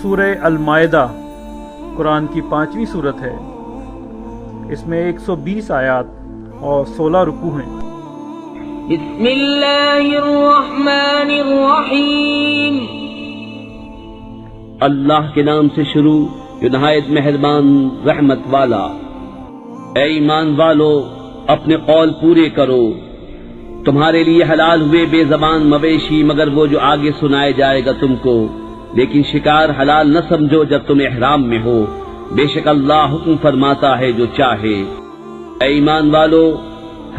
سورہ المائدہ قرآن کی 5ویں صورت ہے۔ اس میں 120 آیات اور 16 رکوع ہیں۔ بسم اللہ الرحمن الرحیم۔ اللہ کے نام سے شروع جو نہایت مہربان رحمت والا۔ اے ایمان والو، اپنے قول پورے کرو۔ تمہارے لیے حلال ہوئے بے زبان مویشی مگر وہ جو آگے سنائے جائے گا تم کو، لیکن شکار حلال نہ سمجھو جب تم احرام میں ہو، بے شک اللہ حکم فرماتا ہے جو چاہے۔ اے ایمان والو،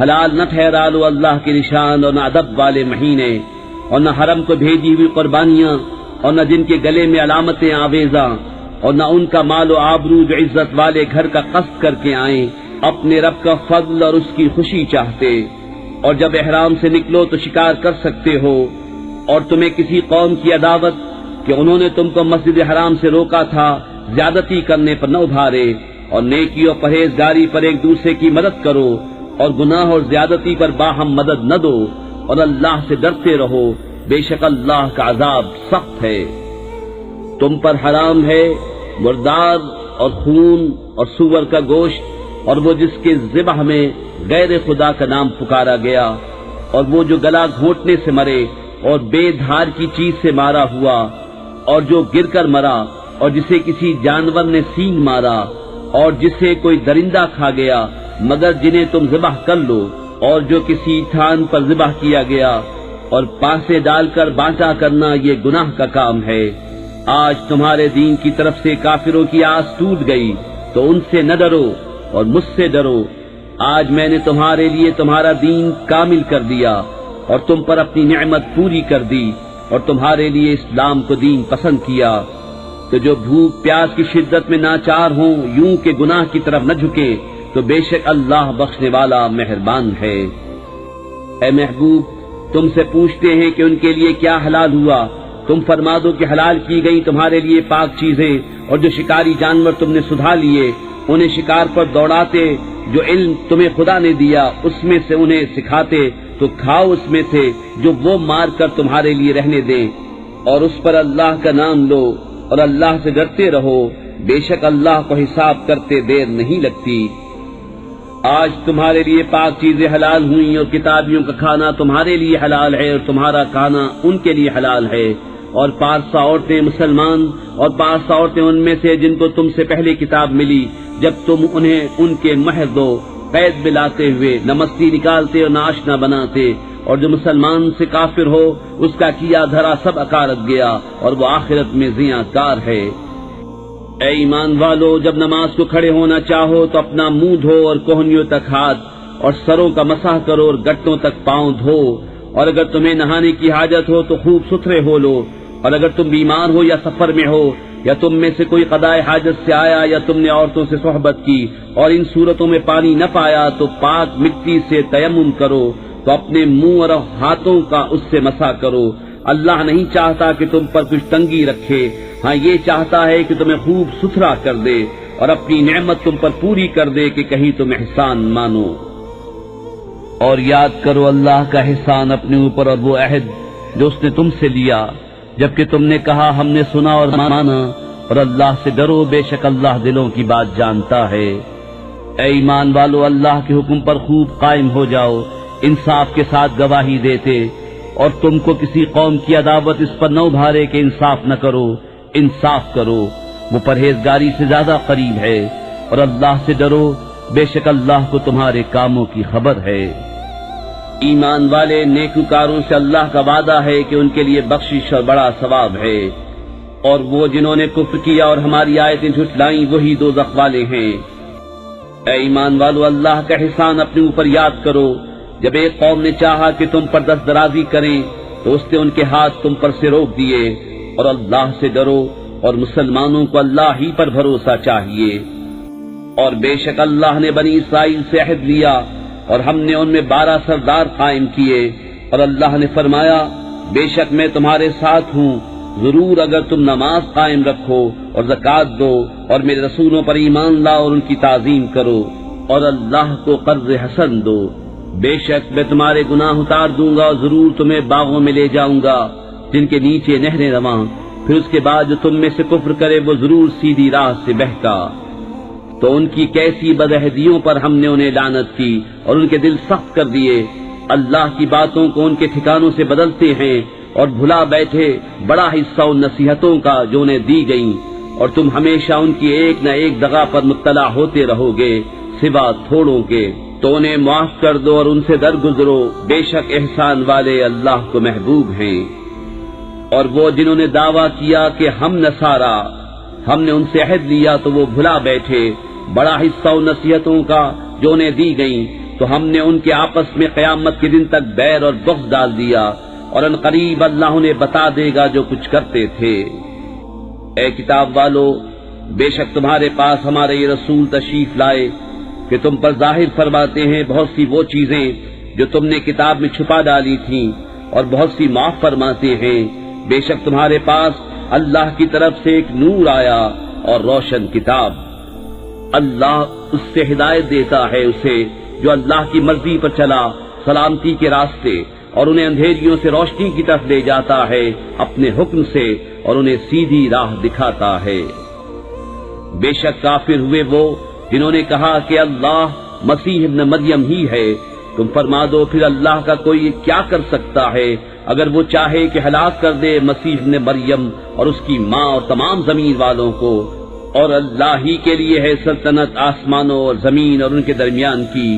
حلال نہ ٹھہرا لو اللہ کے نشان اور نہ ادب والے مہینے اور نہ حرم کو بھیجی ہوئی قربانیاں اور نہ جن کے گلے میں علامتیں آویزاں اور نہ ان کا مال و آبرو جو عزت والے گھر کا قصد کر کے آئیں، اپنے رب کا فضل اور اس کی خوشی چاہتے۔ اور جب احرام سے نکلو تو شکار کر سکتے ہو، اور تمہیں کسی قوم کی عداوت کہ انہوں نے تم کو مسجد حرام سے روکا تھا زیادتی کرنے پر نہ ابھارے، اور نیکی اور پرہیزگاری پر ایک دوسرے کی مدد کرو، اور گناہ اور زیادتی پر باہم مدد نہ دو، اور اللہ سے ڈرتے رہو، بے شک اللہ کا عذاب سخت ہے۔ تم پر حرام ہے مردار اور خون اور سور کا گوشت، اور وہ جس کے ذبح میں غیر خدا کا نام پکارا گیا، اور وہ جو گلا گھونٹنے سے مرے اور بے دھار کی چیز سے مارا ہوا، اور جو گر کر مرا، اور جسے کسی جانور نے سینگ مارا، اور جسے کوئی درندہ کھا گیا مگر جنہیں تم ذبح کر لو، اور جو کسی تھان پر ذبح کیا گیا، اور پانسے ڈال کر بانٹا کرنا یہ گناہ کا کام ہے۔ آج تمہارے دین کی طرف سے کافروں کی آس ٹوٹ گئی، تو ان سے نہ ڈرو اور مجھ سے ڈرو۔ آج میں نے تمہارے لیے تمہارا دین کامل کر دیا اور تم پر اپنی نعمت پوری کر دی، اور تمہارے لیے اسلام کو دین پسند کیا۔ تو جو بھوک پیاس کی شدت میں ناچار ہوں یوں کہ گناہ کی طرف نہ جھکے، تو بے شک اللہ بخشنے والا مہربان ہے۔ اے محبوب، تم سے پوچھتے ہیں کہ ان کے لیے کیا حلال ہوا، تم فرما دو کہ حلال کی گئی تمہارے لیے پاک چیزیں، اور جو شکاری جانور تم نے سدھا لیے انہیں شکار پر دوڑاتے، جو علم تمہیں خدا نے دیا اس میں سے انہیں سکھاتے، تو کھاؤ اس میں سے جو وہ مار کر تمہارے لیے رہنے دیں، اور اس پر اللہ کا نام لو اور اللہ سے ڈرتے رہو، بے شک اللہ کو حساب کرتے دیر نہیں لگتی۔ آج تمہارے لیے پاک چیزیں حلال ہوئیں، اور کتابیوں کا کھانا تمہارے لیے حلال ہے اور تمہارا کھانا ان کے لیے حلال ہے، اور پارسا عورتیں مسلمان اور پارسا عورتیں ان میں سے جن کو تم سے پہلے کتاب ملی، جب تم انہیں ان کے مہر دو قید ملاتے ہوئے، نہ مستی نکالتے اور نہ آشنا بناتے، اور جو مسلمان سے کافر ہو اس کا کیا دھرا سب اکارت گیا، اور وہ آخرت میں زیاں کار ہے۔ اے ایمان والو، جب نماز کو کھڑے ہونا چاہو تو اپنا منہ دھو اور کوہنیوں تک ہاتھ اور سروں کا مسح کرو اور گٹوں تک پاؤں دھو، اور اگر تمہیں نہانے کی حاجت ہو تو خوب ستھرے ہو لو، اور اگر تم بیمار ہو یا سفر میں ہو یا تم میں سے کوئی قضائے حاجت سے آیا یا تم نے عورتوں سے صحبت کی اور ان صورتوں میں پانی نہ پایا، تو پاک مٹی سے تیمم کرو، تو اپنے منہ اور ہاتھوں کا اس سے مسح کرو۔ اللہ نہیں چاہتا کہ تم پر کچھ تنگی رکھے، ہاں یہ چاہتا ہے کہ تمہیں خوب ستھرا کر دے اور اپنی نعمت تم پر پوری کر دے کہ کہیں تم احسان مانو۔ اور یاد کرو اللہ کا احسان اپنے اوپر اور وہ عہد جو اس نے تم سے لیا، جبکہ تم نے کہا ہم نے سنا اور مانا، اور اللہ سے ڈرو، بے شک اللہ دلوں کی بات جانتا ہے۔ اے ایمان والو، اللہ کے حکم پر خوب قائم ہو جاؤ، انصاف کے ساتھ گواہی دیتے، اور تم کو کسی قوم کی عداوت اس پر نہ ابھارے کہ انصاف نہ کرو، انصاف کرو، وہ پرہیزگاری سے زیادہ قریب ہے، اور اللہ سے ڈرو، بے شک اللہ کو تمہارے کاموں کی خبر ہے۔ ایمان والے نیکوکاروں سے اللہ کا وعدہ ہے کہ ان کے لیے بخشش اور بڑا ثواب ہے، اور وہ جنہوں نے کفر کیا اور ہماری آیتیں جھٹلائیں وہی دوزخ والے ہیں۔ اے ایمان والو، اللہ کا احسان اپنے اوپر یاد کرو، جب ایک قوم نے چاہا کہ تم پر دست درازی کریں تو اس نے ان کے ہاتھ تم پر سے روک دیے، اور اللہ سے ڈرو، اور مسلمانوں کو اللہ ہی پر بھروسہ چاہیے۔ اور بے شک اللہ نے بنی اسرائیل سے عہد لیا، اور ہم نے ان میں 12 سردار قائم کیے، اور اللہ نے فرمایا بے شک میں تمہارے ساتھ ہوں، ضرور اگر تم نماز قائم رکھو اور زکوٰۃ دو اور میرے رسولوں پر ایمان لاؤ اور ان کی تعظیم کرو، اور اللہ کو قرض حسن دو، بے شک میں تمہارے گناہ اتار دوں گا، اور ضرور تمہیں باغوں میں لے جاؤں گا جن کے نیچے نہریں رواں، پھر اس کے بعد جو تم میں سے کفر کرے وہ ضرور سیدھی راہ سے بہکا۔ تو ان کی کیسی بدعہدیوں پر ہم نے انہیں لعنت کی اور ان کے دل سخت کر دیے۔ اللہ کی باتوں کو ان کے ٹھکانوں سے بدلتے ہیں اور بھلا بیٹھے بڑا حصہ ان نصیحتوں کا جو انہیں دی گئیں، اور تم ہمیشہ ان کی ایک نہ ایک دغا پر مطلع ہوتے رہو گے سوا تھوڑوں کے۔ تو انہیں معاف کر دو اور ان سے درگزرو، بے شک احسان والے اللہ کو محبوب ہیں۔ اور وہ جنہوں نے دعویٰ کیا کہ ہم نصارا، ہم نے ان سے عہد لیا تو وہ بھلا بیٹھے بڑا حصہ ان نصیحتوں کا جو انہیں دی گئیں، تو ہم نے ان کے آپس میں قیامت کے دن تک بیر اور بغض ڈال دیا، اور ان قریب اللہ انہیں بتا دے گا جو کچھ کرتے تھے۔ اے کتاب والو، بے شک تمہارے پاس ہمارے یہ رسول تشریف لائے کہ تم پر ظاہر فرماتے ہیں بہت سی وہ چیزیں جو تم نے کتاب میں چھپا ڈالی تھیں، اور بہت سی معاف فرماتے ہیں۔ بے شک تمہارے پاس اللہ کی طرف سے ایک نور آیا اور روشن کتاب۔ اللہ اس سے ہدایت دیتا ہے اسے جو اللہ کی مرضی پر چلا سلامتی کے راستے، اور انہیں اندھیریوں سے روشنی کی طرف لے جاتا ہے اپنے حکم سے، اور انہیں سیدھی راہ دکھاتا ہے۔ بے شک کافر ہوئے وہ جنہوں نے کہا کہ اللہ مسیح ابن مریم ہی ہے۔ تم فرما دو پھر اللہ کا کوئی کیا کر سکتا ہے اگر وہ چاہے کہ ہلاک کر دے مسیح ابن مریم اور اس کی ماں اور تمام زمین والوں کو، اور اللہ ہی کے لیے ہے سلطنت آسمانوں اور زمین اور ان کے درمیان کی،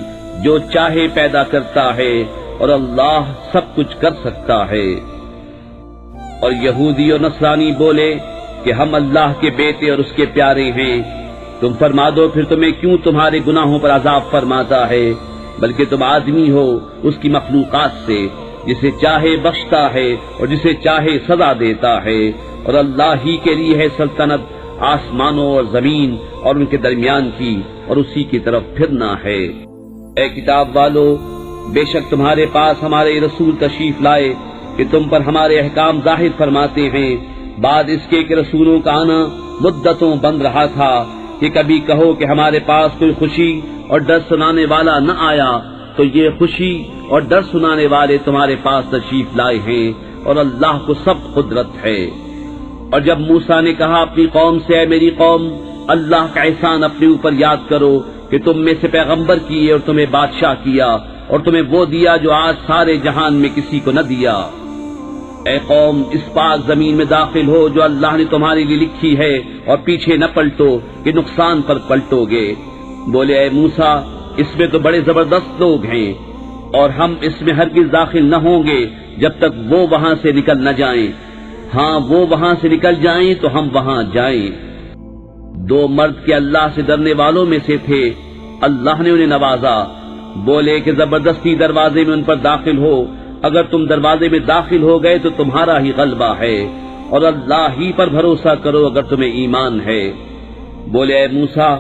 جو چاہے پیدا کرتا ہے، اور اللہ سب کچھ کر سکتا ہے۔ اور یہودی اور نصرانی بولے کہ ہم اللہ کے بیٹے اور اس کے پیارے ہیں۔ تم فرما دو پھر تمہیں کیوں تمہارے گناہوں پر عذاب فرماتا ہے، بلکہ تم آدمی ہو اس کی مخلوقات سے، جسے چاہے بخشتا ہے اور جسے چاہے سزا دیتا ہے، اور اللہ ہی کے لیے ہے سلطنت آسمانوں اور زمین اور ان کے درمیان کی، اور اسی کی طرف پھرنا ہے۔ اے کتاب والو، بے شک تمہارے پاس ہمارے رسول تشریف لائے کہ تم پر ہمارے احکام ظاہر فرماتے ہیں، بعد اس کے کہ رسولوں کا آنا مدتوں بند رہا تھا، کہ کبھی کہو کہ ہمارے پاس کوئی خوشی اور ڈر سنانے والا نہ آیا، تو یہ خوشی اور ڈر سنانے والے تمہارے پاس تشریف لائے ہیں، اور اللہ کو سب قدرت ہے۔ اور جب موسیٰ نے کہا اپنی قوم سے، اے میری قوم، اللہ کا احسان اپنے اوپر یاد کرو کہ تم میں سے پیغمبر کیے اور تمہیں بادشاہ کیا، اور تمہیں وہ دیا جو آج سارے جہان میں کسی کو نہ دیا۔ اے قوم، اس پاک زمین میں داخل ہو جو اللہ نے تمہارے لیے لکھی ہے، اور پیچھے نہ پلٹو کہ نقصان پر پلٹو گے۔ بولے اے موسیٰ، اس میں تو بڑے زبردست لوگ ہیں، اور ہم اس میں ہرگز داخل نہ ہوں گے جب تک وہ وہاں سے نکل نہ جائیں۔ ہاں وہ وہاں سے نکل جائیں تو ہم وہاں جائیں۔ دو مرد کے اللہ سے ڈرنے والوں میں سے تھے، اللہ نے انہیں نوازا۔ بولے کہ زبردستی دروازے میں ان پر داخل ہو، اگر تم دروازے میں داخل ہو گئے تو تمہارا ہی غلبہ ہے، اور اللہ ہی پر بھروسہ کرو اگر تمہیں ایمان ہے۔ بولے اے موسیٰ،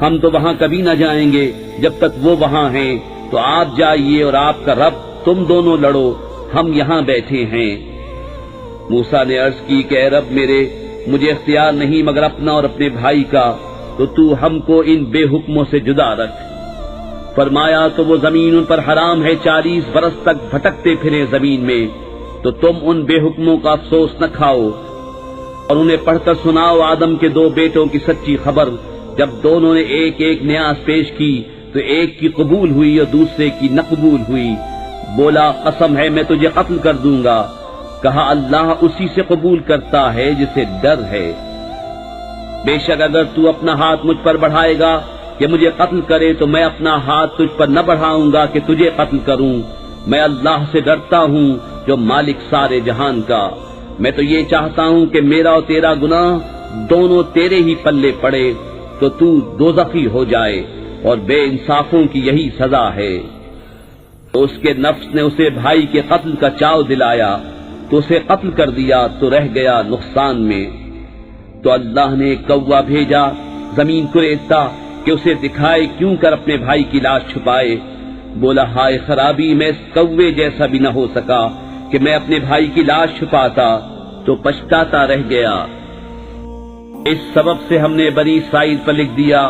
ہم تو وہاں کبھی نہ جائیں گے جب تک وہ وہاں ہیں، تو آپ جائیے اور آپ کا رب، تم دونوں لڑو، ہم یہاں بیٹھے ہیں۔ موسیٰ نے عرض کی کہ اے رب میرے، مجھے اختیار نہیں مگر اپنا اور اپنے بھائی کا، تو ہم کو ان بے حکموں سے جدا رکھ۔ فرمایا تو وہ زمین ان پر حرام ہے، 40 برس تک بھٹکتے پھرے زمین میں، تو تم ان بے حکموں کا افسوس نہ کھاؤ، اور انہیں پڑھ کر سناؤ آدم کے 2 بیٹوں کی سچی خبر۔ جب دونوں نے ایک ایک نیاز پیش کی تو ایک کی قبول ہوئی اور دوسرے کی نہ قبول ہوئی۔ بولا قسم ہے میں تجھے قتل کر دوں گا۔ کہا اللہ اسی سے قبول کرتا ہے جسے ڈر ہے۔ بے شک اگر تو اپنا ہاتھ مجھ پر بڑھائے گا کہ مجھے قتل کرے تو میں اپنا ہاتھ تجھ پر نہ بڑھاؤں گا کہ تجھے قتل کروں۔ میں اللہ سے ڈرتا ہوں جو مالک سارے جہان کا۔ میں تو یہ چاہتا ہوں کہ میرا اور تیرا گناہ دونوں تیرے ہی پلے پڑے، تو دوزخی ہو جائے، اور بے انصافوں کی یہی سزا ہے۔ تو اس کے نفس نے اسے بھائی کے قتل کا چاؤ دلایا، تو اسے قتل کر دیا تو رہ گیا نقصان میں۔ تو اللہ نے ایک کوا بھیجا زمین کو ریتتا کہ اسے دکھائے کیوں کر اپنے بھائی کی لاش چھپائے۔ بولا ہائے خرابی، میں اس کوے جیسا بھی نہ ہو سکا کہ میں اپنے بھائی کی لاش چھپاتا، تو پچھتاتا رہ گیا۔ اس سبب سے ہم نے بنی اسرائیل پر لکھ دیا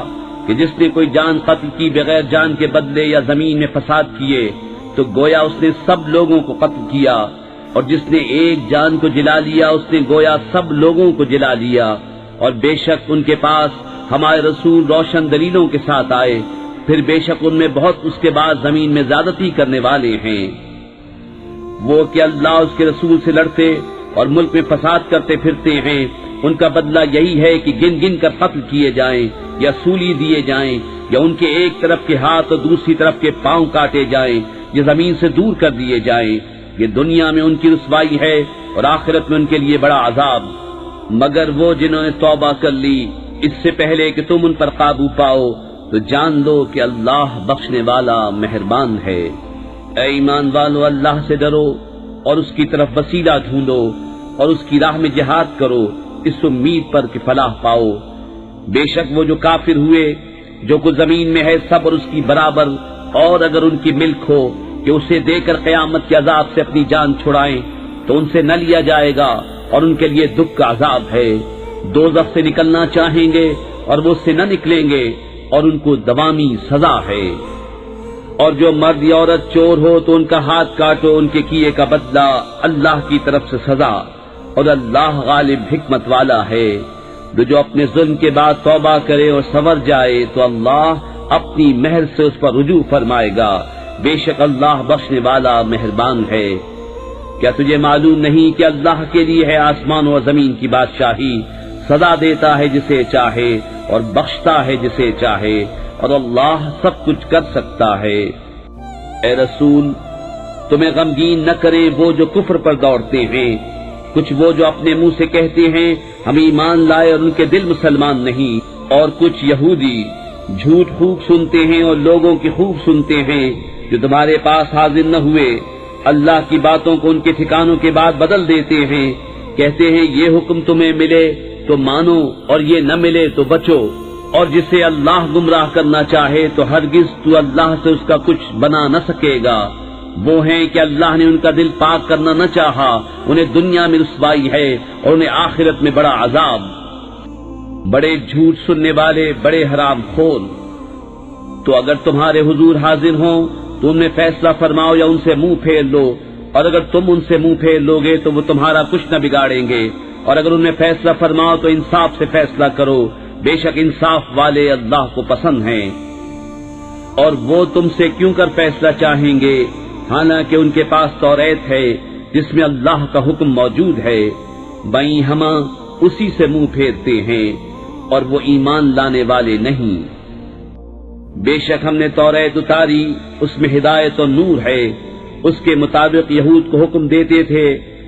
کہ جس نے کوئی جان قتل کی بغیر جان کے بدلے یا زمین میں فساد کیے تو گویا اس نے سب لوگوں کو قتل کیا۔ اور جس نے ایک جان کو جلا لیا اس نے گویا سب لوگوں کو جلا لیا، اور بے شک ان کے پاس ہمارے رسول روشن دلیلوں کے ساتھ آئے، پھر بے شک ان میں بہت اس کے بعد زمین میں زیادتی کرنے والے ہیں۔ وہ کہ اللہ اس کے رسول سے لڑتے اور ملک میں فساد کرتے پھرتے ہیں، ان کا بدلہ یہی ہے کہ گن گن کر قتل کیے جائیں یا سولی دیے جائیں، یا ان کے ایک طرف کے ہاتھ اور دوسری طرف کے پاؤں کاٹے جائیں یا زمین سے دور کر دیے جائیں۔ یہ دنیا میں ان کی رسوائی ہے اور آخرت میں ان کے لیے بڑا عذاب۔ مگر وہ جنہوں نے توبہ کر لی اس سے پہلے کہ تم ان پر قابو پاؤ تو جان لو کہ اللہ بخشنے والا مہربان ہے۔ اے ایمان والو، اللہ سے ڈرو اور اس کی طرف وسیلہ ڈھونڈو اور اس کی راہ میں جہاد کرو، اس امید پر کہ فلاح پاؤ۔ بے شک وہ جو کافر ہوئے جو کچھ زمین میں ہے سب اور اس کی برابر، اور اگر ان کی ملک ہو کہ اسے دے کر قیامت کے عذاب سے اپنی جان چھڑائیں تو ان سے نہ لیا جائے گا، اور ان کے لیے دکھ کا عذاب ہے۔ دوزخ سے نکلنا چاہیں گے اور وہ اس سے نہ نکلیں گے، اور ان کو دوامی سزا ہے۔ اور جو مرد یا عورت چور ہو تو ان کا ہاتھ کاٹو، ان کے کیے کا بدلہ اللہ کی طرف سے سزا، اور اللہ غالب حکمت والا ہے۔ جو اپنے ظلم کے بعد توبہ کرے اور سنور جائے تو اللہ اپنی مہر سے اس پر رجوع فرمائے گا، بے شک اللہ بخشنے والا مہربان ہے۔ کیا تجھے معلوم نہیں کہ اللہ کے لیے ہے آسمان و زمین کی بادشاہی، سزا دیتا ہے جسے چاہے اور بخشتا ہے جسے چاہے، اور اللہ سب کچھ کر سکتا ہے۔ اے رسول، تمہیں غمگین نہ کریں وہ جو کفر پر دوڑتے ہیں، کچھ وہ جو اپنے منہ سے کہتے ہیں ہم ایمان لائے اور ان کے دل مسلمان نہیں، اور کچھ یہودی جھوٹ خوب سنتے ہیں اور لوگوں کی خوب سنتے ہیں جو تمہارے پاس حاضر نہ ہوئے، اللہ کی باتوں کو ان کے ٹھکانوں کے بعد بدل دیتے ہیں، کہتے ہیں یہ حکم تمہیں ملے تو مانو اور یہ نہ ملے تو بچو، اور جسے اللہ گمراہ کرنا چاہے تو ہرگز تو اللہ سے اس کا کچھ بنا نہ سکے گا۔ وہ ہیں کہ اللہ نے ان کا دل پاک کرنا نہ چاہا، انہیں دنیا میں رسوائی ہے اور انہیں آخرت میں بڑا عذاب۔ بڑے جھوٹ سننے والے، بڑے حرام خور، تو اگر تمہارے حضور حاضر ہوں تو ان میں فیصلہ فرماؤ یا ان سے منہ پھیر لو، اور اگر تم ان سے منہ پھیر لو گے تو وہ تمہارا کچھ نہ بگاڑیں گے، اور اگر ان میں فیصلہ فرماؤ تو انصاف سے فیصلہ کرو، بے شک انصاف والے اللہ کو پسند ہیں۔ اور وہ تم سے کیوں کر فیصلہ چاہیں گے حالانکہ ان کے پاس توریت ہے جس میں اللہ کا حکم موجود ہے، بائیں ہم اسی سے منہ پھیرتے ہیں اور وہ ایمان لانے والے نہیں۔ بے شک ہم نے توریت اتاری، اس میں ہدایت اور نور ہے، اس کے مطابق یہود کو حکم دیتے تھے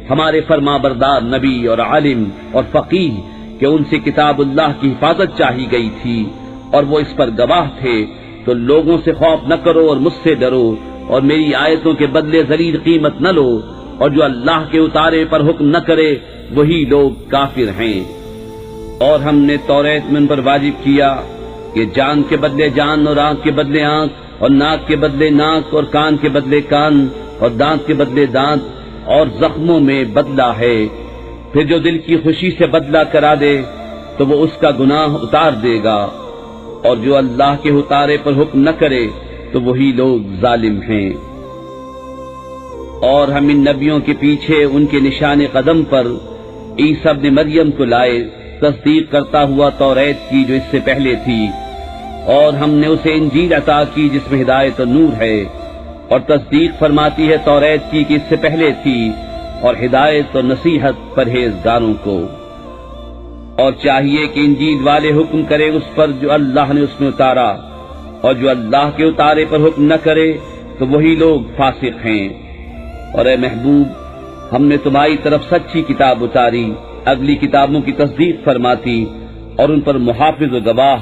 ہمارے فرما بردار نبی اور عالم اور فقیہ کہ ان سے کتاب اللہ کی حفاظت چاہی گئی تھی اور وہ اس پر گواہ تھے، تو لوگوں سے خوف نہ کرو اور مجھ سے ڈرو، اور میری آیتوں کے بدلے ذلیل قیمت نہ لو، اور جو اللہ کے اتارے پر حکم نہ کرے وہی لوگ کافر ہیں۔ اور ہم نے توریت میں ان پر واجب کیا کہ جان کے بدلے جان اور آنکھ کے بدلے آنکھ اور ناک کے بدلے ناک اور کان کے بدلے کان اور دانت کے بدلے دانت اور زخموں میں بدلہ ہے، پھر جو دل کی خوشی سے بدلہ کرا دے تو وہ اس کا گناہ اتار دے گا، اور جو اللہ کے اتارے پر حکم نہ کرے تو وہی لوگ ظالم ہیں۔ اور ہم ان نبیوں کے پیچھے ان کے نشان قدم پر عیسیٰ ابن مریم کو لائے، تصدیق کرتا ہوا توریت کی جو اس سے پہلے تھی، اور ہم نے اسے انجیل عطا کی جس میں ہدایت اور نور ہے، اور تصدیق فرماتی ہے توریت کی کہ اس سے پہلے تھی، اور ہدایت اور نصیحت پرہیزگاروں کو۔ اور چاہیے کہ انجیل والے حکم کرے اس پر جو اللہ نے اس میں اتارا، اور جو اللہ کے اتارے پر حکم نہ کرے تو وہی لوگ فاسق ہیں۔ اور اے محبوب، ہم نے تمہاری طرف سچی کتاب اتاری، اگلی کتابوں کی تصدیق فرماتی اور ان پر محافظ و گواہ،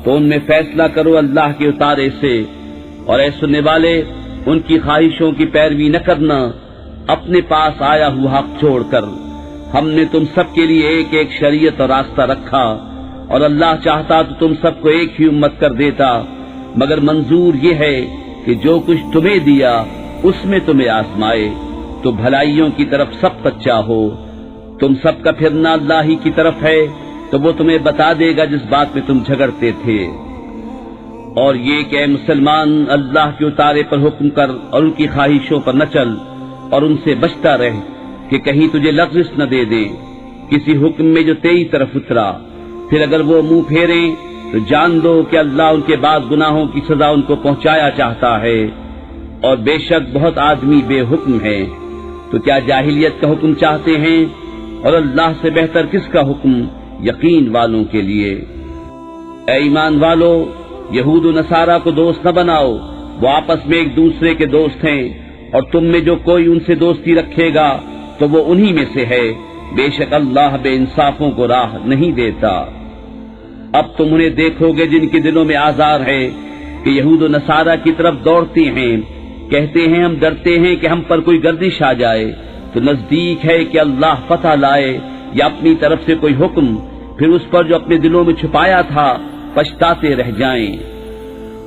تو ان میں فیصلہ کرو اللہ کے اتارے سے، اور اے سننے والے ان کی خواہشوں کی پیروی نہ کرنا اپنے پاس آیا ہوا حق چھوڑ کر۔ ہم نے تم سب کے لیے ایک ایک شریعت اور راستہ رکھا، اور اللہ چاہتا تو تم سب کو ایک ہی امت کر دیتا، مگر منظور یہ ہے کہ جو کچھ تمہیں دیا اس میں تمہیں آزمائے، تو بھلائیوں کی طرف سب سچا ہو۔ تم سب کا پھرنا اللہ ہی کی طرف ہے، تو وہ تمہیں بتا دے گا جس بات میں تم جھگڑتے تھے۔ اور یہ کہ اے مسلمان، اللہ کے اتارے پر حکم کر اور ان کی خواہشوں پر نہ چل، اور ان سے بچتا رہ، کہ کہیں تجھے لغزش نہ دے دیں کسی حکم میں جو تیری طرف اترا، پھر اگر وہ منہ پھیریں تو جان دو کہ اللہ ان کے بعد گناہوں کی سزا ان کو پہنچایا چاہتا ہے، اور بے شک بہت آدمی بے حکم ہے۔ تو کیا جاہلیت کا حکم چاہتے ہیں، اور اللہ سے بہتر کس کا حکم یقین والوں کے لیے؟ اے ایمان والو، یہود و نصارہ کو دوست نہ بناؤ، وہ آپس میں ایک دوسرے کے دوست ہیں، اور تم میں جو کوئی ان سے دوستی رکھے گا تو وہ انہی میں سے ہے، بے شک اللہ بے انصافوں کو راہ نہیں دیتا۔ اب تم انہیں دیکھو گے جن کے دلوں میں آزار ہے کہ یہود و نصارہ کی طرف دوڑتے ہیں، کہتے ہیں ہم ڈرتے ہیں کہ ہم پر کوئی گردش آ جائے، تو نزدیک ہے کہ اللہ فتح لائے یا اپنی طرف سے کوئی حکم، پھر اس پر جو اپنے دلوں میں چھپایا تھا پچھتاتے رہ جائیں۔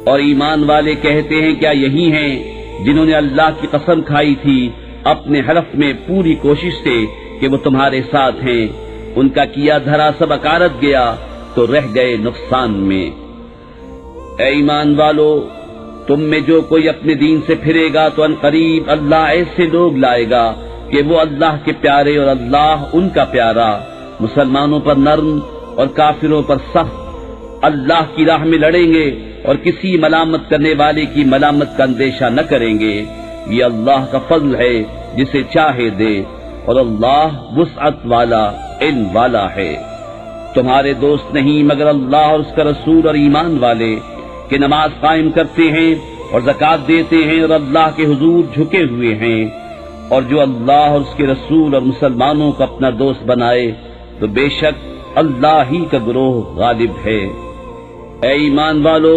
اور ایمان والے کہتے ہیں کیا یہی ہیں جنہوں نے اللہ کی قسم کھائی تھی اپنے حلف میں پوری کوشش سے کہ وہ تمہارے ساتھ ہیں، ان کا کیا دھرا سب اکارت گیا تو رہ گئے نقصان میں۔ اے ایمان والو، تم میں جو کوئی اپنے دین سے پھرے گا تو ان قریب اللہ ایسے لوگ لائے گا کہ وہ اللہ کے پیارے اور اللہ ان کا پیارا، مسلمانوں پر نرم اور کافروں پر سخت، اللہ کی راہ میں لڑیں گے اور کسی ملامت کرنے والے کی ملامت کا اندیشہ نہ کریں گے۔ یہ اللہ کا فضل ہے جسے چاہے دے، اور اللہ وسعت والا علم والا ہے۔ تمہارے دوست نہیں مگر اللہ اور اس کا رسول اور ایمان والے کہ نماز قائم کرتے ہیں اور زکوٰۃ دیتے ہیں اور اللہ کے حضور جھکے ہوئے ہیں، اور جو اللہ اور اس کے رسول اور مسلمانوں کو اپنا دوست بنائے تو بے شک اللہ ہی کا گروہ غالب ہے۔ اے ایمان والو،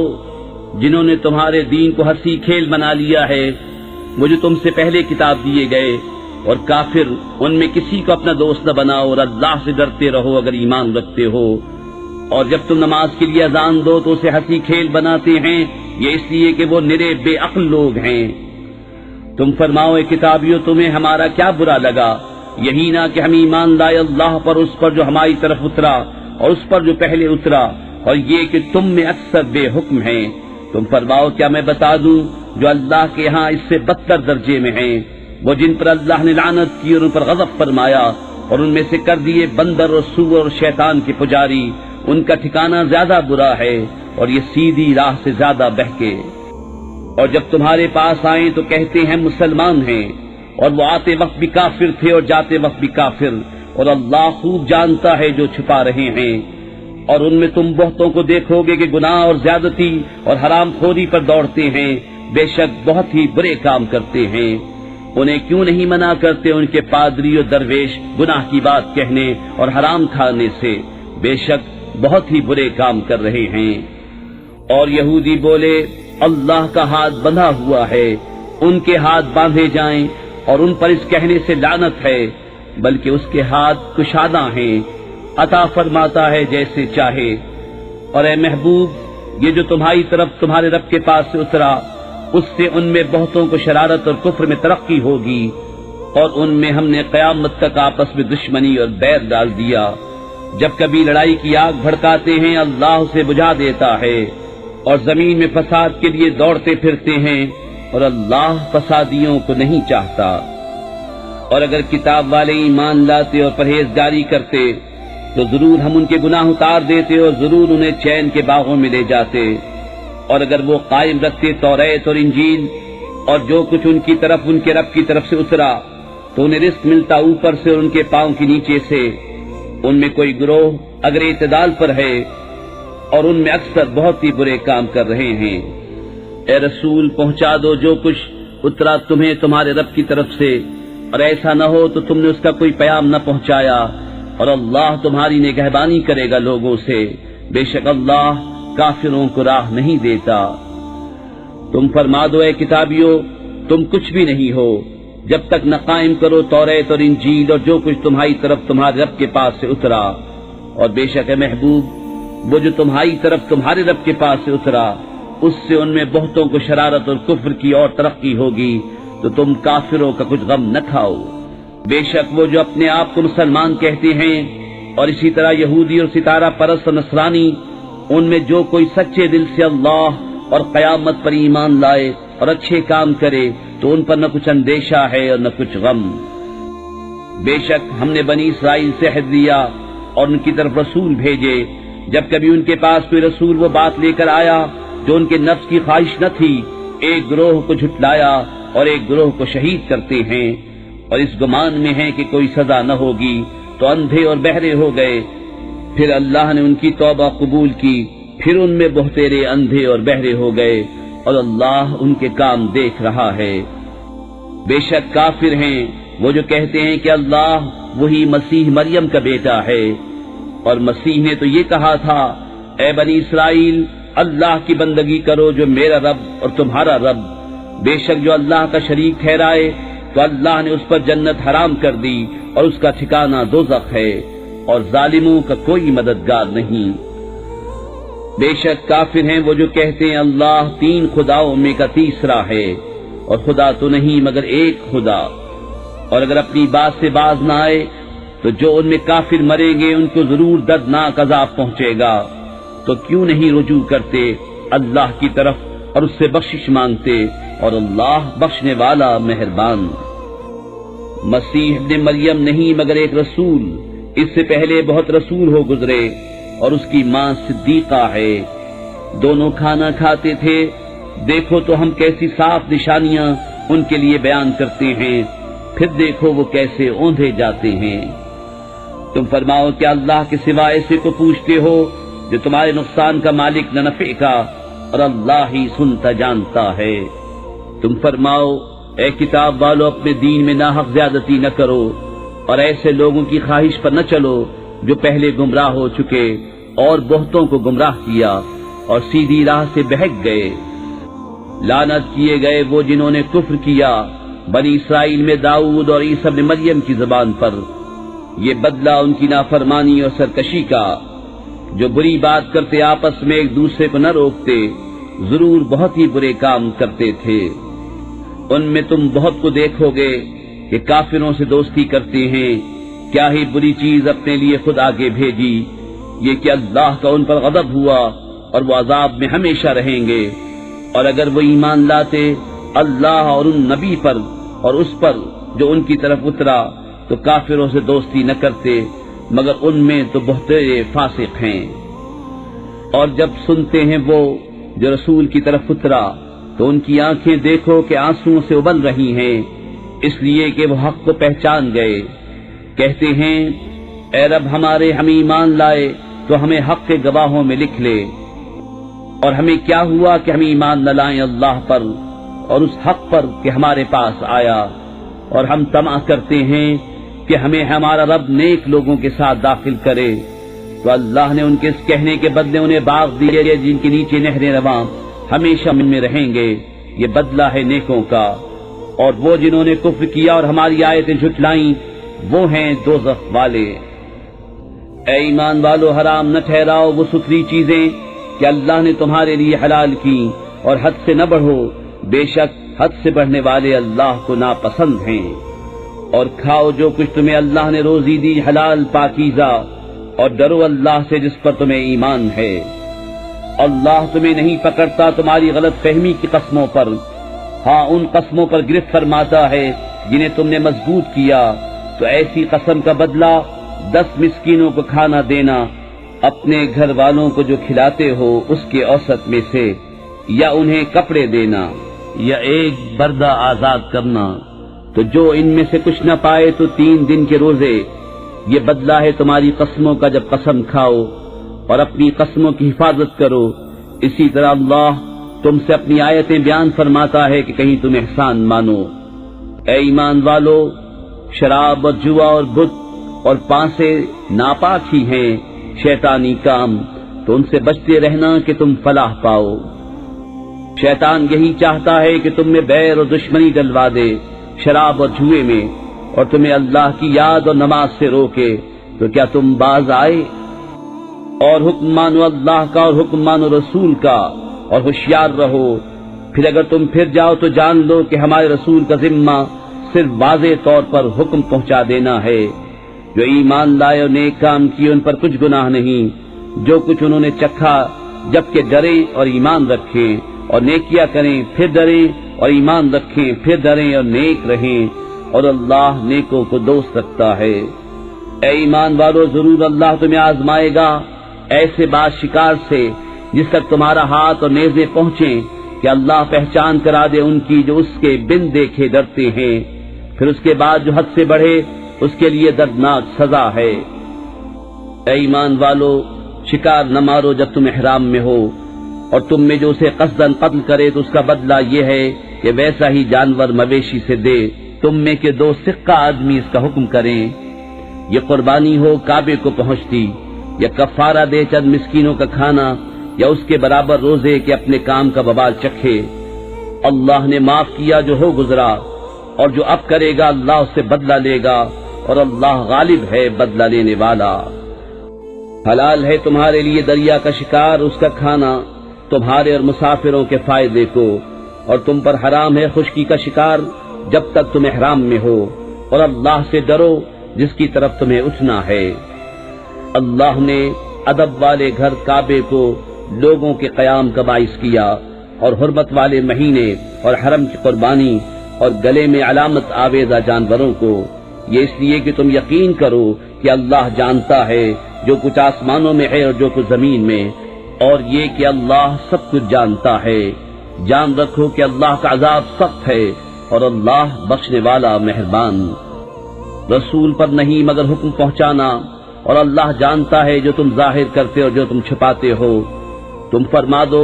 جنہوں نے تمہارے دین کو ہنسی کھیل بنا لیا ہے، وہ جو تم سے پہلے کتاب دیے گئے، اور کافر ان میں کسی کو اپنا دوست نہ بناؤ، اور اللہ سے ڈرتے رہو اگر ایمان رکھتے ہو۔ اور جب تم نماز کے لیے اذان دو تو اسے ہنسی کھیل بناتے ہیں، یہ اس لیے کہ وہ نرے بے عقل لوگ ہیں۔ تم فرماؤ اے کتابیو، تمہیں ہمارا کیا برا لگا؟ یہی نہ کہ ہم ایمان لائے اللہ پر، اس پر جو ہماری طرف اترا اور اس پر جو پہلے اترا، اور یہ کہ تم میں اکثر بے حکم ہیں۔ تم فرماؤ کیا میں بتا دوں جو اللہ کے ہاں اس سے بدتر درجے میں ہیں، وہ جن پر اللہ نے لعنت کی اور ان پر غضب فرمایا اور ان میں سے کر دیے بندر اور سور اور شیطان کے پجاری، ان کا ٹھکانہ زیادہ برا ہے اور یہ سیدھی راہ سے زیادہ بہکے۔ اور جب تمہارے پاس آئیں تو کہتے ہیں مسلمان ہیں، اور وہ آتے وقت بھی کافر تھے اور جاتے وقت بھی کافر، اور اللہ خوب جانتا ہے جو چھپا رہے ہیں۔ اور ان میں تم بہتوں کو دیکھو گے کہ گناہ اور زیادتی اور حرام خوری پر دوڑتے ہیں، بے شک بہت ہی برے کام کرتے ہیں۔ انہیں کیوں نہیں منع کرتے ان کے پادری اور درویش گناہ کی بات کہنے اور حرام کھانے سے؟ بے شک بہت ہی برے کام کر رہے ہیں۔ اور یہودی بولے اللہ کا ہاتھ بندھا ہوا ہے، ان کے ہاتھ باندھے جائیں، اور ان پر اس کہنے سے لعنت ہے، بلکہ اس کے ہاتھ کشادہ ہیں، عطا فرماتا ہے جیسے چاہے۔ اور اے محبوب، یہ جو تمہاری طرف تمہارے رب کے پاس سے اترا، اس سے ان میں بہتوں کو شرارت اور کفر میں ترقی ہوگی، اور ان میں ہم نے قیامت تک آپس میں دشمنی اور بیر ڈال دیا۔ جب کبھی لڑائی کی آگ بھڑکاتے ہیں اللہ اسے بجھا دیتا ہے، اور زمین میں فساد کے لیے دوڑتے پھرتے ہیں، اور اللہ فسادیوں کو نہیں چاہتا۔ اور اگر کتاب والے ایمان لاتے اور پرہیزگاری کرتے تو ضرور ہم ان کے گناہ اتار دیتے اور ضرور انہیں چین کے باغوں میں لے جاتے۔ اور اگر وہ قائم رکھتے توریت اور انجیل اور جو کچھ ان کی طرف ان کے رب کی طرف سے اترا، تو انہیں رزق ملتا اوپر سے اور ان کے پاؤں کے نیچے سے۔ ان میں کوئی گروہ اگر اعتدال پر ہے، اور ان میں اکثر بہت ہی برے کام کر رہے ہیں۔ اے رسول، پہنچا دو جو کچھ اترا تمہیں تمہارے رب کی طرف سے، اور ایسا نہ ہو تو تم نے اس کا کوئی پیام نہ پہنچایا، اور اللہ تمہاری نگہبانی کرے گا لوگوں سے، بے شک اللہ کافروں کو راہ نہیں دیتا۔ تم فرما دو اے کتابیو، تم کچھ بھی نہیں ہو جب تک نہ قائم کرو توریت اور انجیل اور جو کچھ تمہاری طرف تمہارے رب کے پاس سے اترا، اور بے شک اے محبوب، وہ جو تمہاری طرف تمہارے رب کے پاس سے اترا، اس سے ان میں بہتوں کو شرارت اور کفر کی اور ترقی ہوگی، تو تم کافروں کا کچھ غم نہ کھاؤ۔ بے شک وہ جو اپنے آپ کو مسلمان کہتے ہیں، اور اسی طرح یہودی اور ستارہ پرست اور نصرانی، ان میں جو کوئی سچے دل سے اللہ اور قیامت پر ایمان لائے اور اچھے کام کرے تو ان پر نہ کچھ اندیشہ ہے اور نہ کچھ غم۔ بے شک ہم نے بنی اسرائیل سے عہد لیا اور ان کی طرف رسول بھیجے، جب کبھی ان کے پاس کوئی رسول وہ بات لے کر آیا جو ان کے نفس کی خواہش نہ تھی، ایک گروہ کو جھٹلایا اور ایک گروہ کو شہید کرتے ہیں، اور اس گمان میں ہیں کہ کوئی سزا نہ ہوگی تو اندھے اور بہرے ہو گئے۔ پھر اللہ نے ان کی توبہ قبول کی، پھر ان میں بہتیرے اندھے اور بہرے ہو گئے، اور اللہ ان کے کام دیکھ رہا ہے۔ بے شک کافر ہیں وہ جو کہتے ہیں کہ اللہ وہی مسیح مریم کا بیٹا ہے، اور مسیح نے تو یہ کہا تھا، اے بنی اسرائیل اللہ کی بندگی کرو جو میرا رب اور تمہارا رب، بے شک جو اللہ کا شریک ٹھہرائے تو اللہ نے اس پر جنت حرام کر دی اور اس کا ٹھکانہ دوزخ ہے، اور ظالموں کا کوئی مددگار نہیں۔ بے شک کافر ہیں وہ جو کہتے ہیں اللہ تین خداؤں میں کا تیسرا ہے، اور خدا تو نہیں مگر ایک خدا، اور اگر اپنی بات سے باز نہ آئے تو جو ان میں کافر مریں گے ان کو ضرور دردناک عذاب پہنچے گا، تو کیوں نہیں رجوع کرتے اللہ کی طرف اور اس سے بخشش مانگتے، اور اللہ بخشنے والا مہربان۔ مسیح ابن مریم نہیں مگر ایک رسول، اس سے پہلے بہت رسول ہو گزرے، اور اس کی ماں صدیقہ ہے، دونوں کھانا کھاتے تھے، دیکھو تو ہم کیسی صاف نشانیاں ان کے لیے بیان کرتے ہیں، پھر دیکھو وہ کیسے اوندھے جاتے ہیں۔ تم فرماؤ کہ اللہ کے سوا ایسے کو پوچھتے ہو جو تمہارے نقصان کا مالک نہ نفع کا، اور اللہ ہی سنتا جانتا ہے۔ تم فرماؤ اے کتاب والو اپنے دین میں ناحق زیادتی نہ کرو، اور ایسے لوگوں کی خواہش پر نہ چلو جو پہلے گمراہ ہو چکے اور بہتوں کو گمراہ کیا اور سیدھی راہ سے بہک گئے۔ لعنت کیے گئے وہ جنہوں نے کفر کیا بنی اسرائیل میں داؤد اور عیسی ابن مریم کی زبان پر، یہ بدلہ ان کی نافرمانی اور سرکشی کا، جو بری بات کرتے آپس میں ایک دوسرے کو نہ روکتے، ضرور بہت ہی برے کام کرتے تھے۔ ان میں تم بہت کو دیکھو گے کہ کافروں سے دوستی کرتے ہیں، کیا ہی بری چیز اپنے لیے خود آگے بھیجی، یہ کہ اللہ کا ان پر غضب ہوا اور وہ عذاب میں ہمیشہ رہیں گے۔ اور اگر وہ ایمان لاتے اللہ اور ان نبی پر اور اس پر جو ان کی طرف اترا تو کافروں سے دوستی نہ کرتے، مگر ان میں تو بہترے فاسق ہیں۔ اور جب سنتے ہیں وہ جو رسول کی طرف اترا تو ان کی آنکھیں دیکھو کہ آنسوؤں سے ابل رہی ہیں، اس لیے کہ وہ حق کو پہچان گئے۔ کہتے ہیں اے رب ہمارے، ہم ایمان لائے تو ہمیں حق کے گواہوں میں لکھ لے، اور ہمیں کیا ہوا کہ ہم ایمان نہ لائیں اللہ پر اور اس حق پر کہ ہمارے پاس آیا، اور ہم طمع کرتے ہیں کہ ہمیں ہمارا رب نیک لوگوں کے ساتھ داخل کرے۔ تو اللہ نے ان کے اس کہنے کے بدلے انہیں باغ دیے جن کے نیچے نہریں رواں ہمیشہ ان میں رہیں گے، یہ بدلہ ہے نیکوں کا۔ اور وہ جنہوں نے کفر کیا اور ہماری آیتیں جھٹلائیں وہ ہیں دوزخ والے۔ اے ایمان والو حرام نہ ٹھہراؤ وہ ستھری چیزیں کہ اللہ نے تمہارے لیے حلال کی، اور حد سے نہ بڑھو، بے شک حد سے بڑھنے والے اللہ کو ناپسند ہیں۔ اور کھاؤ جو کچھ تمہیں اللہ نے روزی دی حلال پاکیزہ، اور ڈرو اللہ سے جس پر تمہیں ایمان ہے۔ اللہ تمہیں نہیں پکڑتا تمہاری غلط فہمی کی قسموں پر، ہاں ان قسموں پر گرفت فرماتا ہے جنہیں تم نے مضبوط کیا۔ تو ایسی قسم کا بدلہ 10 مسکینوں کو کھانا دینا، اپنے گھر والوں کو جو کھلاتے ہو اس کے اوسط میں سے، یا انہیں کپڑے دینا، یا ایک بردہ آزاد کرنا۔ تو جو ان میں سے کچھ نہ پائے تو 3 دن کے روزے، یہ بدلہ ہے تمہاری قسموں کا جب قسم کھاؤ، اور اپنی قسموں کی حفاظت کرو۔ اسی طرح اللہ تم سے اپنی آیتیں بیان فرماتا ہے کہ کہیں تم احسان مانو۔ اے ایمان والو، شراب اور جوا اور بت اور پانسے ناپاک ہی ہیں، شیطانی کام، تو ان سے بچتے رہنا کہ تم فلاح پاؤ۔ شیطان یہی چاہتا ہے کہ تم میں بیر اور دشمنی ڈلوا دے شراب اور جوئے میں، اور تمہیں اللہ کی یاد اور نماز سے روکے، تو کیا تم باز آئے؟ اور حکم مانو اللہ کا اور حکم مانو رسول کا، اور ہوشیار رہو۔ پھر اگر تم پھر جاؤ تو جان لو کہ ہمارے رسول کا ذمہ صرف واضح طور پر حکم پہنچا دینا ہے۔ جو ایمان لائے اور نیک کام کیے ان پر کچھ گناہ نہیں، جو کچھ انہوں نے چکھا، جبکہ ڈریں اور ایمان رکھیں، اور نیکیاں کریں پھر ڈریں، اور ایمان رکھیں پھر ڈریں اور نیک رہیں۔ اور اللہ نیکوں کو دوست رکھتا ہے۔ اے ایمان والو، ضرور اللہ تمہیں آزمائے گا ایسے باز شکار سے جس تک تمہارا ہاتھ اور نیزے پہنچیں کہ اللہ پہچان کرا دے ان کی جو اس کے بن دیکھے ڈرتے ہیں، پھر اس کے بعد جو حد سے بڑھے اس کے لیے دردناک سزا ہے۔ اے ایمان والو، شکار نہ مارو جب تم احرام میں ہو، اور تم میں جو اسے قصداً قتل کرے تو اس کا بدلہ یہ ہے کہ ویسا ہی جانور مویشی سے دے۔ تم میں کے 2 سکہ آدمی اس کا حکم کریں، یہ قربانی ہو کعبے کو پہنچتی، یا کفارہ دے چند مسکینوں کا کھانا، یا اس کے برابر روزے کہ اپنے کام کا وبال چکھے۔ اللہ نے معاف کیا جو ہو گزرا، اور جو اب کرے گا اللہ اس سے بدلہ لے گا، اور اللہ غالب ہے بدلہ لینے والا۔ حلال ہے تمہارے لیے دریا کا شکار، اس کا کھانا تمہارے اور مسافروں کے فائدے کو، اور تم پر حرام ہے خشکی کا شکار جب تک تم احرام میں ہو، اور اللہ سے ڈرو جس کی طرف تمہیں اٹھنا ہے۔ اللہ نے ادب والے گھر کعبے کو لوگوں کے قیام کا باعث کیا، اور حرمت والے مہینے اور حرم کی قربانی اور گلے میں علامت آویزہ جانوروں کو، یہ اس لیے کہ تم یقین کرو کہ اللہ جانتا ہے جو کچھ آسمانوں میں ہے اور جو کچھ زمین میں، اور یہ کہ اللہ سب کچھ جانتا ہے۔ جان رکھو کہ اللہ کا عذاب سخت ہے، اور اللہ بخشنے والا مہربان۔ رسول پر نہیں مگر حکم پہنچانا، اور اللہ جانتا ہے جو تم ظاہر کرتے اور جو تم چھپاتے ہو۔ تم فرما دو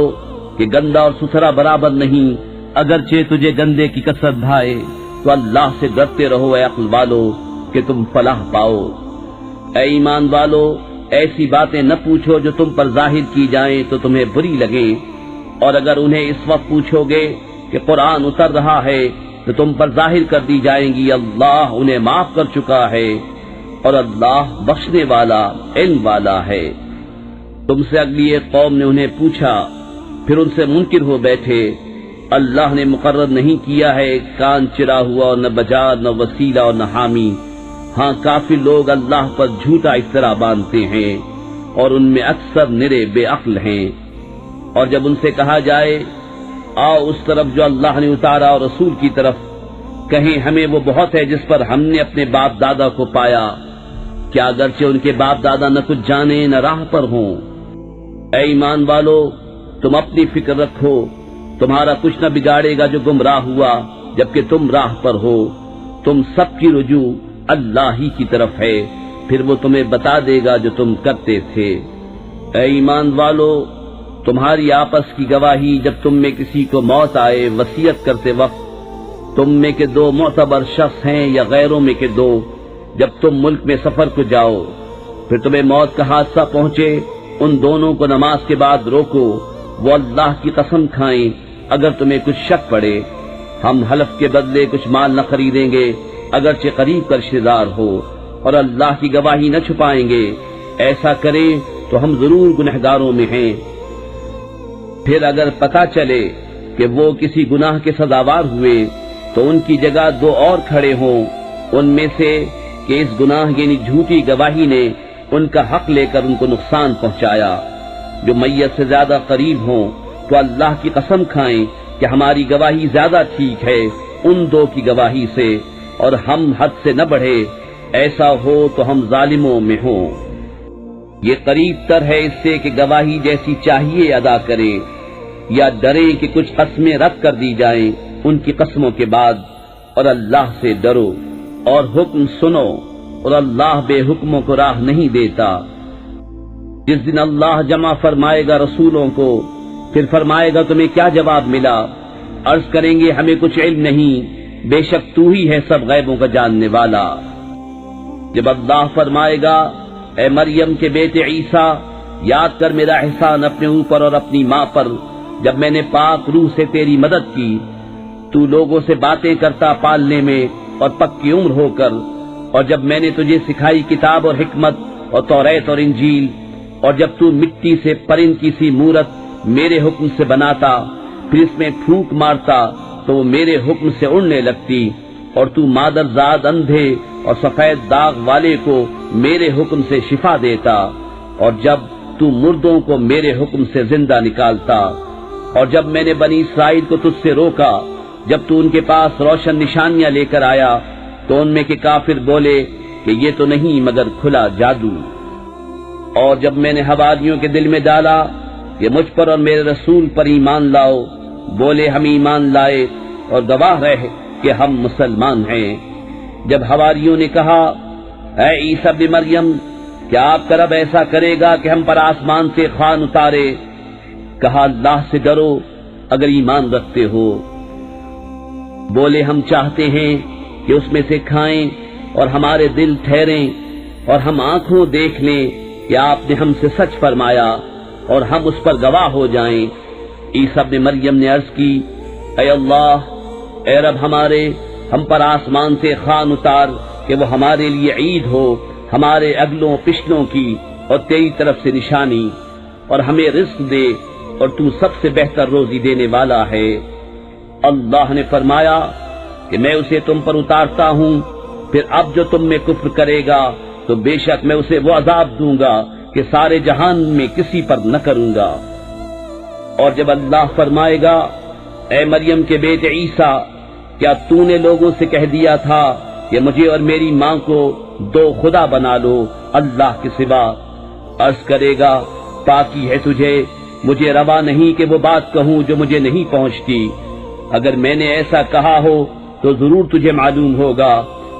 کہ گندا اور ستھرا برابر نہیں، اگرچہ تجھے گندے کی کثرت بھائے، تو اللہ سے ڈرتے رہو اے عقل والو کہ تم فلاح پاؤ۔ اے ایمان والو، ایسی باتیں نہ پوچھو جو تم پر ظاہر کی جائیں تو تمہیں بری لگیں، اور اگر انہیں اس وقت پوچھو گے کہ قرآن اتر رہا ہے تو تم پر ظاہر کر دی جائیں گی اللہ انہیں معاف کر چکا ہے، اور اللہ بخشنے والا علم والا ہے۔ تم سے اگلی ایک قوم نے انہیں پوچھا، پھر ان سے منکر ہو بیٹھے، اللہ نے مقرر نہیں کیا ہے کان چرا ہوا اور نہ بجا نہ وسیلہ اور نہ حامی۔ ہاں کافر لوگ اللہ پر جھوٹا افطرا باندھتے ہیں، اور ان میں اکثر نرے بے عقل ہیں۔ اور جب ان سے کہا جائے آؤ اس طرف جو اللہ نے اتارا اور رسول کی طرف، کہیں ہمیں وہ بہت ہے جس پر ہم نے اپنے باپ دادا کو پایا، کیا اگرچہ ان کے باپ دادا نہ کچھ جانے نہ راہ پر ہوں۔ اے ایمان والو، تم اپنی فکر رکھو، تمہارا کچھ نہ بگاڑے گا جو گمراہ ہوا جبکہ تم راہ پر ہو۔ تم سب کی رجوع اللہ ہی کی طرف ہے، پھر وہ تمہیں بتا دے گا جو تم کرتے تھے۔ اے ایمان والو، تمہاری آپس کی گواہی جب تم میں کسی کو موت آئے وصیت کرتے وقت، تم میں کے 2 معتبر شخص ہیں یا غیروں میں کے 2، جب تم ملک میں سفر کو جاؤ پھر تمہیں موت کا حادثہ پہنچے، ان دونوں کو نماز کے بعد روکو، وہ اللہ کی قسم کھائیں اگر تمہیں کچھ شک پڑے، ہم حلف کے بدلے کچھ مال نہ خریدیں گے اگرچہ قریب کا رشتہ دار ہو، اور اللہ کی گواہی نہ چھپائیں گے، ایسا کریں تو ہم ضرور گنہگاروں میں ہیں۔ پھر اگر پتہ چلے کہ وہ کسی گناہ کے سزاوار ہوئے تو ان کی جگہ 2 اور کھڑے ہوں، ان میں سے کہ اس گناہ یعنی جھوٹی گواہی نے ان کا حق لے کر ان کو نقصان پہنچایا، جو میت سے زیادہ قریب ہوں تو اللہ کی قسم کھائیں کہ ہماری گواہی زیادہ ٹھیک ہے ان 2 کی گواہی سے، اور ہم حد سے نہ بڑھے، ایسا ہو تو ہم ظالموں میں ہوں۔ یہ قریب تر ہے اس سے کہ گواہی جیسی چاہیے ادا کریں، یا ڈریں کہ کچھ قسمیں رد کر دی جائیں ان کی قسموں کے بعد، اور اللہ سے ڈرو اور حکم سنو، اور اللہ بے حکموں کو راہ نہیں دیتا۔ جس دن اللہ جمع فرمائے گا رسولوں کو، پھر فرمائے گا تمہیں کیا جواب ملا؟ عرض کریں گے ہمیں کچھ علم نہیں، بے شک تو ہی ہے سب غیبوں کا جاننے والا۔ جب اللہ فرمائے گا اے مریم کے بیٹے عیسیٰ، یاد کر میرا احسان اپنے اوپر اور اپنی ماں پر، جب میں نے پاک روح سے تیری مدد کی، تو لوگوں سے باتیں کرتا پالنے میں اور پکی عمر ہو کر، اور جب میں نے تجھے سکھائی کتاب اور حکمت اور توریت اور انجیل، اور جب تو مٹی سے پرند کی سی مورت میرے حکم سے بناتا، پھر اس میں پھونک مارتا تو وہ میرے حکم سے اڑنے لگتی، اور تو مادر زاد اندھے اور سفید داغ والے کو میرے حکم سے شفا دیتا، اور جب تو مردوں کو میرے حکم سے زندہ نکالتا، اور جب میں نے بنی اسرائیل کو تجھ سے روکا، جب تو ان کے پاس روشن نشانیاں لے کر آیا، تو ان میں کے کافر بولے کہ یہ تو نہیں مگر کھلا جادو۔ اور جب میں نے حواریوں کے دل میں ڈالا کہ مجھ پر اور میرے رسول پر ایمان لاؤ، بولے ہم ایمان لائے اور گواہ رہے کہ ہم مسلمان ہیں۔ جب حواریوں نے کہا اے عیسیٰ ابن مریم، کیا آپ کا رب ایسا کرے گا کہ ہم پر آسمان سے خوان اتارے؟ کہا اللہ سے ڈرو اگر ایمان رکھتے ہو۔ بولے ہم چاہتے ہیں کہ اس میں سے کھائیں اور ہمارے دل ٹھہریں اور ہم آنکھوں دیکھ لیں کہ آپ نے ہم سے سچ فرمایا اور ہم اس پر گواہ ہو جائیں۔ عیسیٰ ابن مریم نے عرض کی اے اللہ، اے رب ہمارے، ہم پر آسمان سے خوان اتار کہ وہ ہمارے لیے عید ہو، ہمارے اگلوں پچھلوں کی اور تیری طرف سے نشانی، اور ہمیں رزق دے اور تو سب سے بہتر روزی دینے والا ہے۔ اللہ نے فرمایا کہ میں اسے تم پر اتارتا ہوں، پھر اب جو تم میں کفر کرے گا تو بے شک میں اسے وہ عذاب دوں گا کہ سارے جہان میں کسی پر نہ کروں گا۔ اور جب اللہ فرمائے گا اے مریم کے بیٹے عیسیٰ، کیا تو نے لوگوں سے کہہ دیا تھا کہ مجھے اور میری ماں کو دو خدا بنا لو اللہ کے سوا؟ عرض کرے گا پاکی ہے تجھے، مجھے روا نہیں کہ وہ بات کہوں جو مجھے نہیں پہنچتی۔ اگر میں نے ایسا کہا ہو تو ضرور تجھے معلوم ہوگا،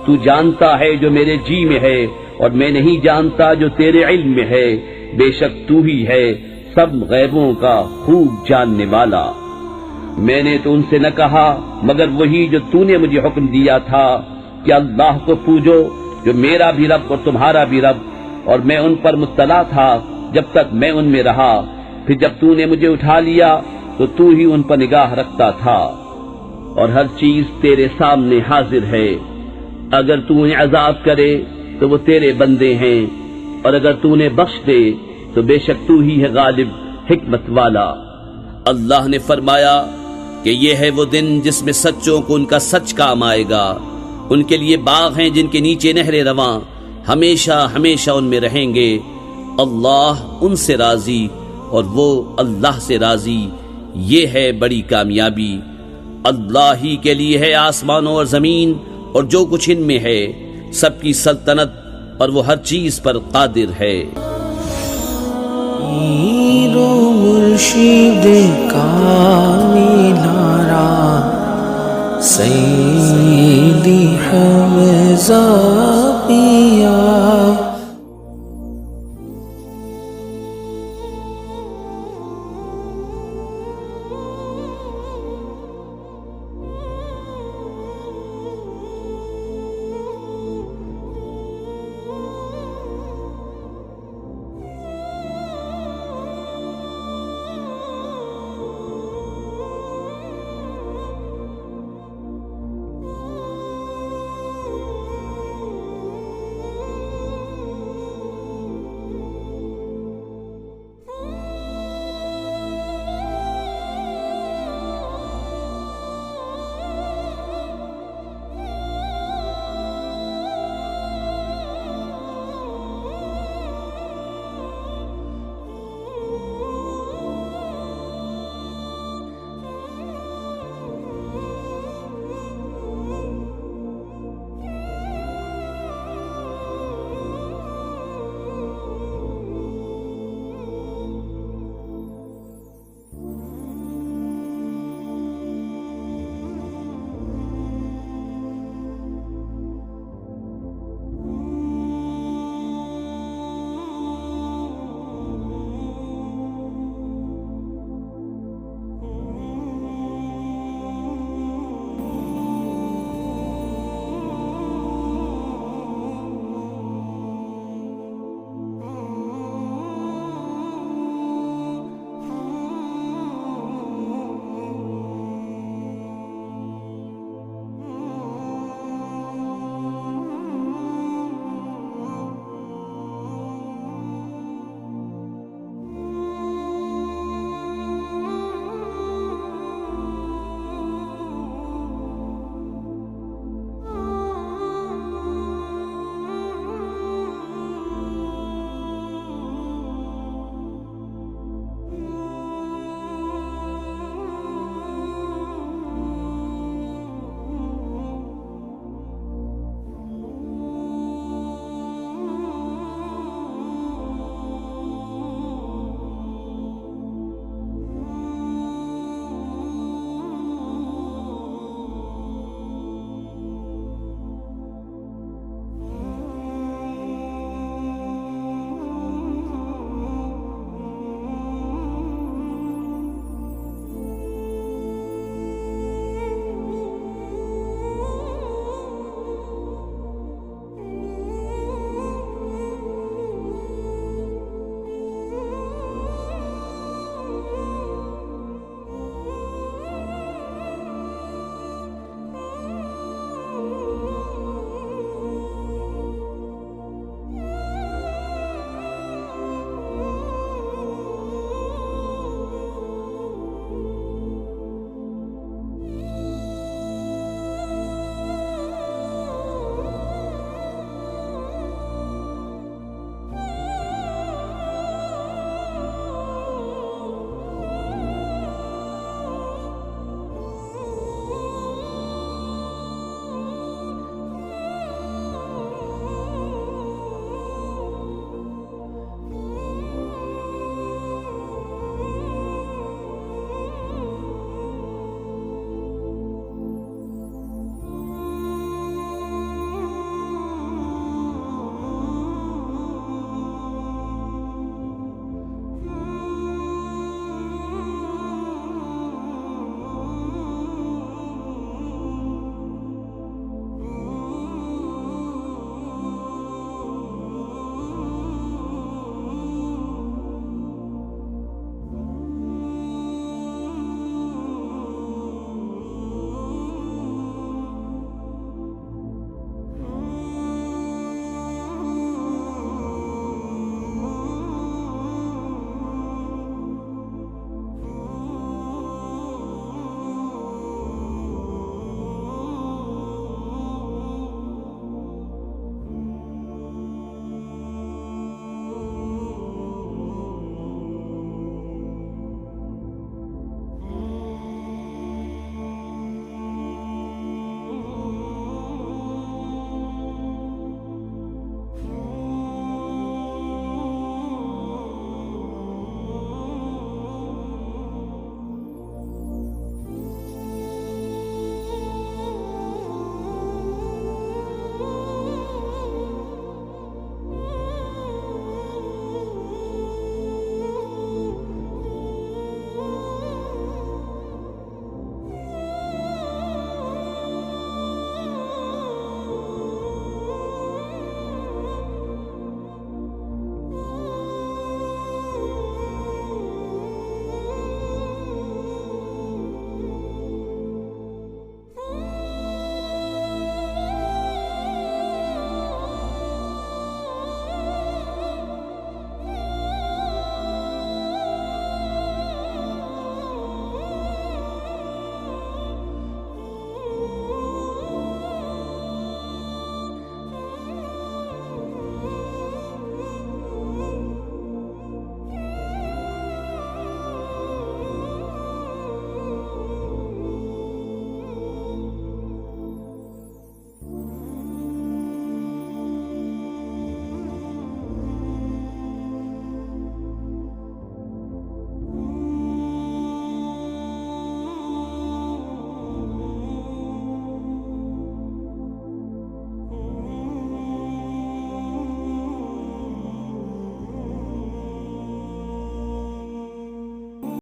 تو جانتا ہے جو میرے جی میں ہے اور میں نہیں جانتا جو تیرے علم میں ہے، بے شک تو ہی ہے سب غیبوں کا خوب جاننے والا۔ میں نے تو ان سے نہ کہا مگر وہی جو تو نے مجھے حکم دیا تھا کہ اللہ کو پوجو جو میرا بھی رب اور تمہارا بھی رب، اور میں ان پر مطلع تھا جب تک میں ان میں رہا، پھر جب تو نے مجھے اٹھا لیا تو تو ہی ان پر نگاہ رکھتا تھا، اور ہر چیز تیرے سامنے حاضر ہے۔ اگر تو انہیں عذاب کرے تو وہ تیرے بندے ہیں، اور اگر تو انہیں بخش دے تو بے شک تو ہی ہے غالب حکمت والا۔ اللہ نے فرمایا کہ یہ ہے وہ دن جس میں سچوں کو ان کا سچ کام آئے گا، ان کے لیے باغ ہیں جن کے نیچے نہریں رواں، ہمیشہ ہمیشہ ان میں رہیں گے۔ اللہ ان سے راضی اور وہ اللہ سے راضی، یہ ہے بڑی کامیابی۔ اللہ ہی کے لیے ہے آسمانوں اور زمین اور جو کچھ ان میں ہے، سب کی سلطنت اور وہ ہر چیز پر قادر ہے۔ مرشد کاملارا سیدی حمزہ پیا